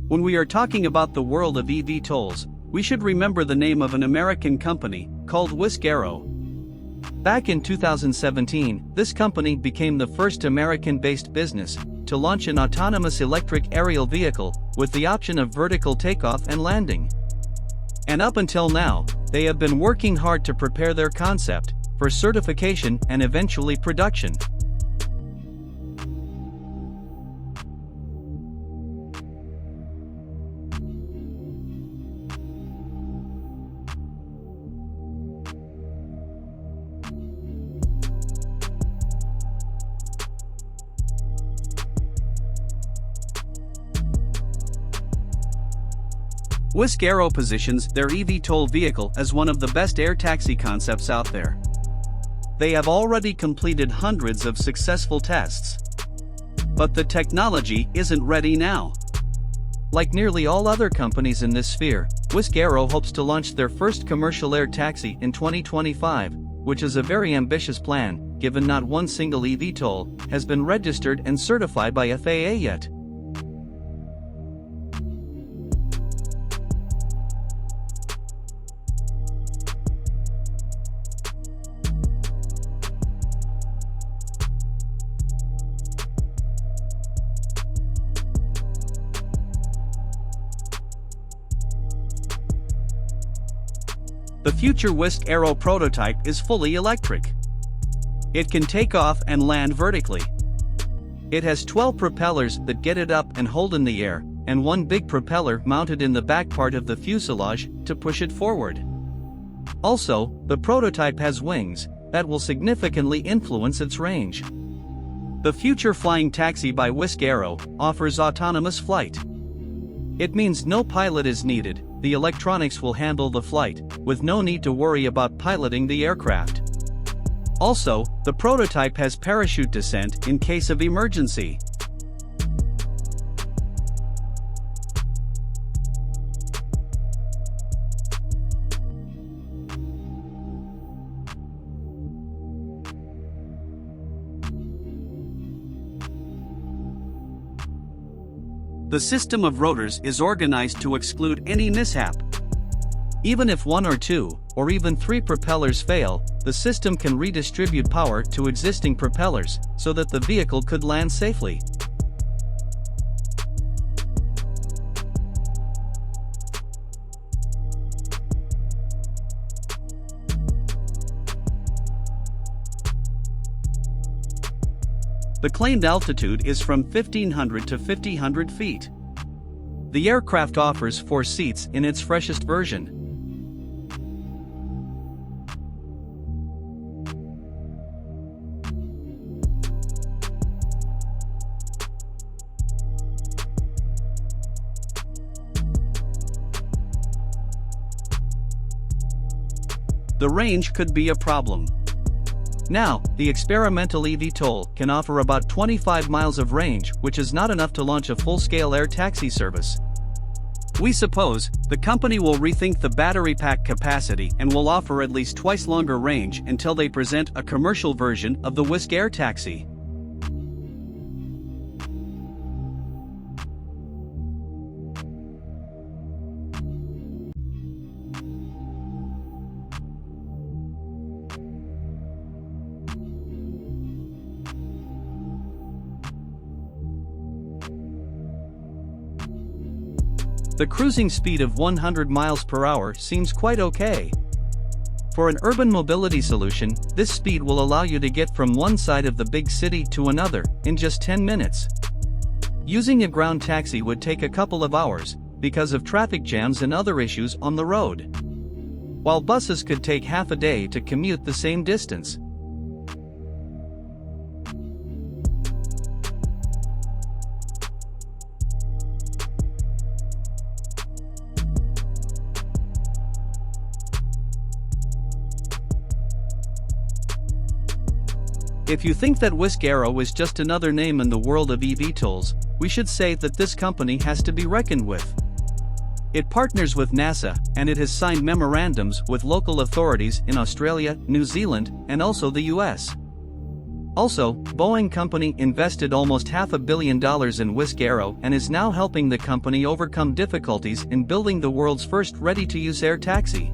When we are talking about the world of eVTOLs, we should remember the name of an American company called Wisk Aero. Back in 2017, this company became the first American-based business to launch an autonomous electric aerial vehicle with the option of vertical takeoff and landing. And up until now, they have been working hard to prepare their concept for certification and eventually production. Wisk Aero positions their eVTOL vehicle as one of the best air taxi concepts out there. They have already completed hundreds of successful tests. But the technology isn't ready now. Like nearly all other companies in this sphere, Wisk Aero hopes to launch their first commercial air taxi in 2025, which is a very ambitious plan, given not one single eVTOL has been registered and certified by FAA yet. The future Wisk Aero prototype is fully electric. It can take off and land vertically. It has 12 propellers that get it up and hold in the air, and one big propeller mounted in the back part of the fuselage to push it forward. Also, the prototype has wings that will significantly influence its range. The future flying taxi by Wisk Aero offers autonomous flight. It means no pilot is needed. The electronics will handle the flight, with no need to worry about piloting the aircraft. Also, the prototype has parachute descent in case of emergency. The system of rotors is organized to exclude any mishap. Even if one or two, or even three propellers fail, the system can redistribute power to existing propellers, so that the vehicle could land safely. The claimed altitude is from 1,500 to 5,000 feet. The aircraft offers 4 seats in its freshest version. The range could be a problem. Now, the experimental eVTOL can offer about 25 miles of range, which is not enough to launch a full-scale air taxi service. We suppose the company will rethink the battery pack capacity and will offer at least twice longer range until they present a commercial version of the Wisk Air taxi. The cruising speed of 100 miles per hour seems quite okay. For an urban mobility solution, this speed will allow you to get from one side of the big city to another in just 10 minutes. Using a ground taxi would take a couple of hours because of traffic jams and other issues on the road, while buses could take half a day to commute the same distance. If you think that Wisk Aero is just another name in the world of eVTOLs, we should say that this company has to be reckoned with. It partners with NASA, and it has signed memorandums with local authorities in Australia, New Zealand, and also the US. Also, Boeing company invested almost $500 million in Wisk Aero and is now helping the company overcome difficulties in building the world's first ready-to-use air taxi.